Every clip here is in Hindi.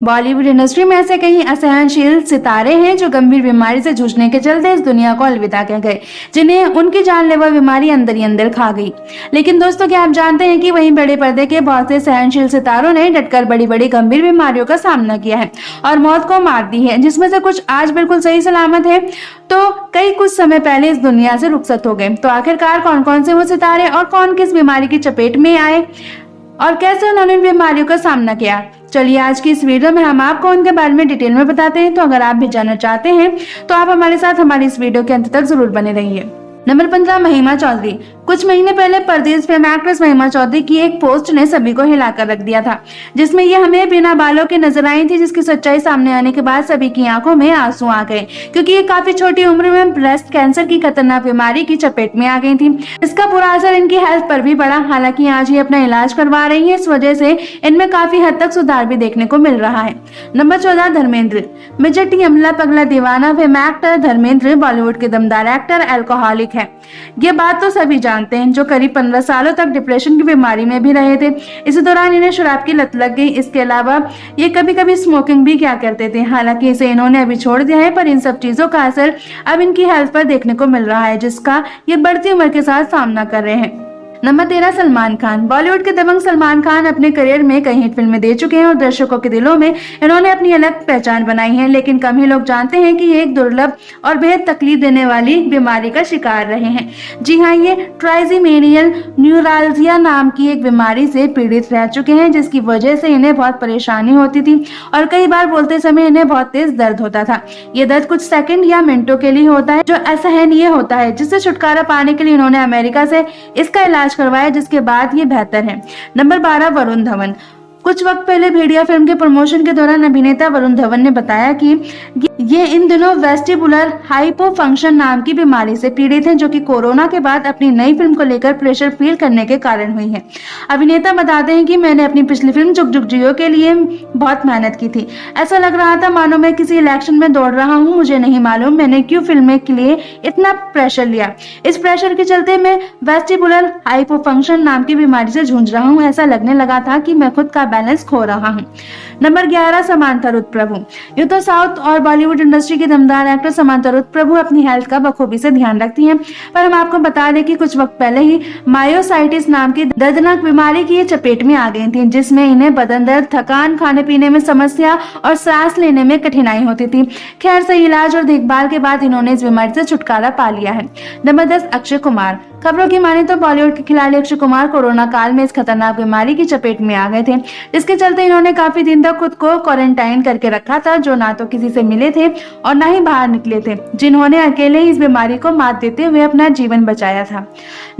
बॉलीवुड इंडस्ट्री में ऐसे कई असहनशील सितारे हैं जो गंभीर बीमारी से जूझने के चलते इस दुनिया को अलविदा कह गए, जिन्हें उनकी जानलेवा बीमारी अंदर ही अंदर खा गई। लेकिन दोस्तों, क्या आप जानते हैं कि वहीं बड़े पर्दे के बहुत से सहनशील सितारों ने डटकर बड़ी बड़ी गंभीर बीमारियों का सामना किया है और मौत को मात दी है, जिसमें से कुछ आज बिल्कुल सही सलामत है तो कई कुछ समय पहले इस दुनिया से रुखसत हो गए। तो आखिरकार कौन कौन से वो सितारे और कौन किस बीमारी की चपेट में आए और कैसे उन्होंने इन बीमारियों का सामना किया, चलिए आज की इस वीडियो में हम आपको उनके बारे में डिटेल में बताते हैं। तो अगर आप भी जानना चाहते हैं तो आप हमारे साथ हमारी इस वीडियो के अंत तक जरूर बने रहिए। नंबर 15, महिमा चौधरी। कुछ महीने पहले परदेश फिल्म एक्ट्रेस महिमा चौधरी की एक पोस्ट ने सभी को हिलाकर रख दिया था, जिसमें ये हमें बिना बालों के नजर आई थी, जिसकी सच्चाई सामने आने के बाद सभी की आंखों में आंसू आ गए, क्योंकि ये काफी छोटी उम्र में ब्रेस्ट कैंसर की खतरनाक बीमारी की चपेट में आ गई थी। इसका बुरा असर इनकी हेल्थ पर भी पड़ा। हालांकि आज ये अपना इलाज करवा रही है, इस वजह से इनमें काफी हद तक सुधार भी देखने को मिल रहा है। नंबर 14, धर्मेंद्र। मिर्जाटी अमला पगला दीवाना फिल्म एक्टर धर्मेंद्र बॉलीवुड के दमदार एक्टर अल्कोहलिक है। ये बात तो सभी जानते हैं, जो करीब 15 सालों तक डिप्रेशन की बीमारी में भी रहे थे। इसी दौरान इन्हें शराब की लत लग गई। इसके अलावा ये कभी कभी स्मोकिंग भी किया करते थे। हालांकि इसे इन्होंने अभी छोड़ दिया है, पर इन सब चीजों का असर अब इनकी हेल्थ पर देखने को मिल रहा है, जिसका ये बढ़ती उम्र के साथ सामना कर रहे हैं। नंबर 13, सलमान खान। बॉलीवुड के दबंग सलमान खान अपने करियर में कई हिट फिल्में दे चुके हैं और दर्शकों के दिलों में इन्होंने अपनी अलग पहचान बनाई है। लेकिन कम ही लोग जानते हैं कि ये एक दुर्लभ और बेहद तकलीफ देने वाली बीमारी का शिकार रहे हैं। जी हाँ, ये ट्राइजीमेनियल न्यूराल्जिया नाम की एक बीमारी से पीड़ित रह चुके हैं, जिसकी वजह से इन्हें बहुत परेशानी होती थी और कई बार बोलते समय इन्हें बहुत तेज दर्द होता था। ये दर्द कुछ सेकंड या मिनटों के लिए होता है, जो असहनीय होता है, जिससे छुटकारा पाने के लिए इन्होंने अमेरिका से इसका इलाज करवाया, जिसके बाद ये बेहतर है। नंबर 12, वरुण धवन। कुछ वक्त पहले भेड़िया फिल्म के प्रमोशन के दौरान अभिनेता वरुण धवन ने बताया कि ये इन दिनों वेस्टिबुलर हाइपोफंक्शन नाम की बीमारी से पीड़ित हैं, जो कि कोरोना के बाद अपनी नई फिल्म को लेकर प्रेशर फील करने के कारण हुई है। अभिनेता बताते हैं कि मैंने अपनी पिछली फिल्म जुग जुग जियो के लिए बहुत मेहनत की थी। ऐसा लग रहा था मानो मैं किसी इलेक्शन में दौड़ रहा हूँ। मुझे नहीं मालूम मैंने क्यों फिल्म के लिए इतना प्रेशर लिया। इस प्रेशर के चलते मैं वेस्टिबुलर हाइपोफंक्शन नाम की बीमारी से जूझ रहा हूँ। ऐसा लगने लगा था कि मैं खुद का बैलेंस खो रहा हूँ। नंबर 11, समांथा रुत प्रभु। ये तो साउथ और बॉलीवुड इंडस्ट्री की दमदार एक्टर समांथा रुत प्रभु अपनी हेल्थ का बखूबी से ध्यान रखती हैं, पर हम आपको बता दें कि कुछ वक्त पहले ही मायोसाइटिस नाम की दर्दनाक बीमारी की चपेट में आ गई थी, जिसमें इन्हें बदन दर्द, थकान, खाने पीने में समस्या और सांस लेने में कठिनाई होती थी। खैर, सही इलाज और देखभाल के बाद इन्होंने इस बीमारी से छुटकारा पा लिया है। नंबर 10, अक्षय कुमार। खबरों की माने तो बॉलीवुड के खिलाड़ी अक्षय कुमार कोरोना काल में इस खतरनाक बीमारी की चपेट में आ गए थे, जिसके चलते इन्होंने काफी दिन तक खुद को क्वारंटाइन करके रखा था, जो ना तो किसी से मिले थे और ना ही बाहर निकले थे, जिन्होंने अकेले ही इस बीमारी को मात देते हुए अपना जीवन बचाया था।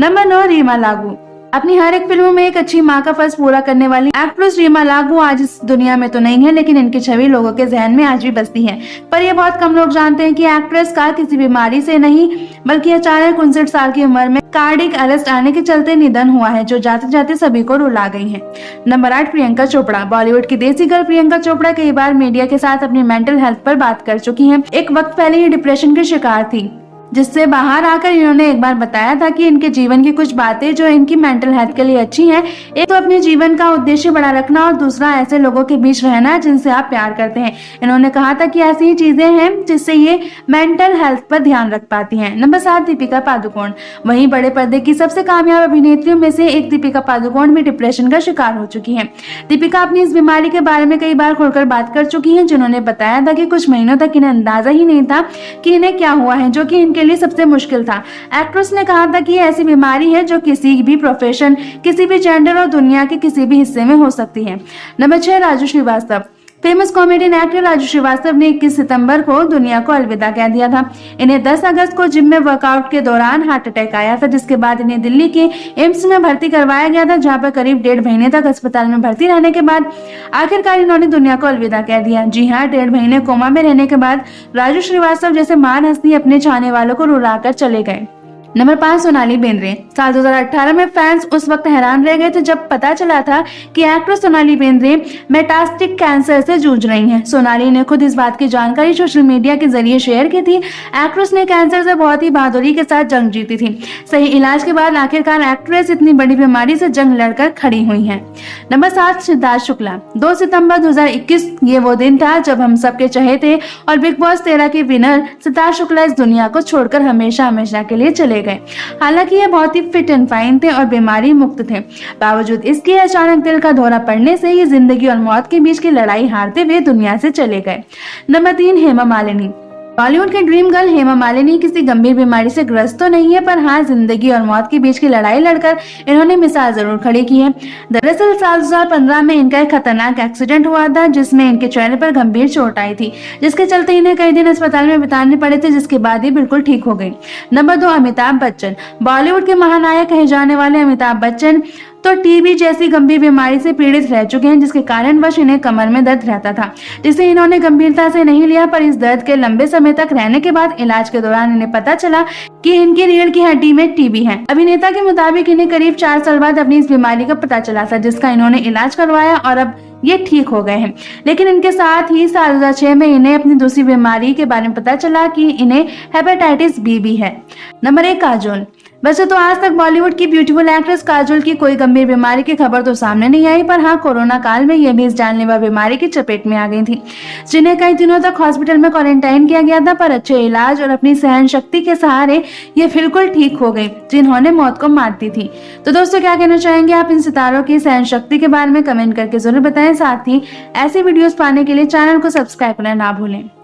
नंबर 9, रीमा लागू। अपनी हर एक फिल्म में एक अच्छी माँ का फर्ज पूरा करने वाली एक्ट्रेस रीमा लागू आज इस दुनिया में तो नहीं है, लेकिन इनकी छवि लोगों के जहन में आज भी बसती है। पर यह बहुत कम लोग जानते हैं कि एक्ट्रेस का किसी बीमारी से नहीं, बल्कि अचानक 59 साल की उम्र में कार्डियक अरेस्ट आने के चलते निधन हुआ है, जो जाते जाते सभी को रुला गई है। नंबर 8, प्रियंका चोपड़ा। बॉलीवुड की देसी गर्ल प्रियंका चोपड़ा कई बार मीडिया के साथ अपनी मेंटल हेल्थ पर बात कर चुकी है। एक वक्त पहले ही डिप्रेशन की शिकार थी, जिससे बाहर आकर इन्होंने एक बार बताया था कि इनके जीवन की कुछ बातें जो इनकी मेंटल हेल्थ के लिए अच्छी हैं, एक तो अपने जीवन का उद्देश्य बड़ा रखना और दूसरा ऐसे लोगों के बीच रहना जिनसे आप प्यार करते हैं। इन्होंने कहा था कि ऐसी ही चीजें हैं जिससे ये मेंटल हेल्थ पर ध्यान रख पाती हैं। नंबर 7, दीपिका पादुकोण। वहीं बड़े पर्दे की सबसे कामयाब अभिनेत्रियों में से एक दीपिका पादुकोण भी डिप्रेशन का शिकार हो चुकी है। दीपिका अपनी इस बीमारी के बारे में कई बार खुलकर बात कर चुकी है, जिन्होंने बताया था कि कुछ महीनों तक इन्हें अंदाजा ही नहीं था कि इन्हें क्या हुआ है, जो कि के लिए सबसे मुश्किल था। एक्ट्रेस ने कहा था कि ये ऐसी बीमारी है जो किसी भी प्रोफेशन, किसी भी जेंडर और दुनिया के किसी भी हिस्से में हो सकती है। Number 6, Raju Srivastava. Famous comedian actor Raju Srivastava ने 21 सितंबर को दुनिया को अलविदा कह दिया था। इन्हें 10 अगस्त को जिम में वर्कआउट के दौरान हार्ट अटैक आया था, जिसके बाद इन्हें दिल्ली के एम्स में भर्ती करवाया गया था, जहां पर करीब 1.5 महीने तक अस्पताल में भर्ती रहने के बाद आखिरकार इन्होंने दुनिया को अलविदा कह दिया। जी हाँ, 1.5 महीने कोमा में रहने के बाद राजू श्रीवास्तव जैसे महान हस्ती अपने चाहने वालों को रुलाकर चले गए। नंबर 5, सोनाली बेंद्रे। साल 2018 में फैंस उस वक्त हैरान रह गए थे जब पता चला था कि एक्ट्रेस सोनाली बेंद्रे मेटास्टिक कैंसर से जूझ रही हैं। सोनाली ने खुद इस बात की जानकारी सोशल मीडिया के जरिए शेयर की थी। एक्ट्रेस ने कैंसर से बहुत ही बहादुरी के साथ जंग जीती थी। सही इलाज के बाद आखिरकार एक्ट्रेस इतनी बड़ी बीमारी से जंग लड़कर खड़ी हुई है। नंबर 7, सिद्धार्थ शुक्ला। 2 सितंबर 2021 ये वो दिन था जब हम सबके चहेते और बिग बॉस 13 के विनर सिद्धार्थ शुक्ला इस दुनिया को छोड़कर हमेशा हमेशा के लिए चले गए। हालांकि ये बहुत ही फिट एंड फाइन थे और बीमारी मुक्त थे। बावजूद इसके अचानक दिल का दौरा पड़ने से ये जिंदगी और मौत के बीच की लड़ाई हारते हुए दुनिया से चले गए। नंबर 3, हेमा मालिनी। बॉलीवुड के ड्रीम गर्ल हेमा मालिनी किसी गंभीर बीमारी से ग्रस्त तो नहीं है, पर हाँ, जिंदगी और मौत के बीच की लड़ाई लड़कर इन्होंने मिसाल जरूर खड़ी की है। दरअसल साल 2015 में इनका एक खतरनाक एक्सीडेंट हुआ था जिसमें इनके चेहरे पर गंभीर चोट आई थी, जिसके चलते इन्हें कई दिन अस्पताल में बिताने पड़े थे, जिसके बाद ही बिल्कुल ठीक हो गई। नंबर 2, अमिताभ बच्चन। बॉलीवुड के महानायक कहे जाने वाले अमिताभ बच्चन तो टीबी जैसी गंभीर बीमारी से पीड़ित रह चुके हैं, जिसके कारणवश इन्हें कमर में दर्द रहता था, जिसे इन्होंने गंभीरता से नहीं लिया। पर इस दर्द के लंबे समय तक रहने के बाद इलाज के दौरान इन्हें पता चला कि इनकी रीढ़ की हड्डी में टीबी है। अभिनेता के मुताबिक इन्हें करीब 4 साल बाद अपनी इस बीमारी का पता चला था, जिसका इन्होंने इलाज करवाया और अब ये ठीक हो गए हैं। लेकिन इनके साथ ही साल 2006 में इन्हें अपनी दूसरी बीमारी के बारे में पता चला कि इन्हें हेपेटाइटिस बी भी है। नंबर 1, काजोल। वैसे तो आज तक बॉलीवुड की ब्यूटीफुल एक्ट्रेस काजोल की कोई गंभीर बीमारी की खबर तो सामने नहीं आई, पर हाँ, कोरोना काल में ये भी इस जानलेवा बीमारी की चपेट में आ गई थी, जिन्हें कई दिनों तक हॉस्पिटल में क्वारंटाइन किया गया था। पर अच्छे इलाज और अपनी सहन शक्ति के सहारे ये बिल्कुल ठीक हो गई, जिन्होंने मौत को मात दी थी। तो दोस्तों, क्या कहना चाहेंगे आप इन सितारों की सहन शक्ति के बारे में? कमेंट करके जरूर बताएं। साथ ही ऐसी वीडियोस पाने के लिए चैनल को सब्सक्राइब करना ना भूलें।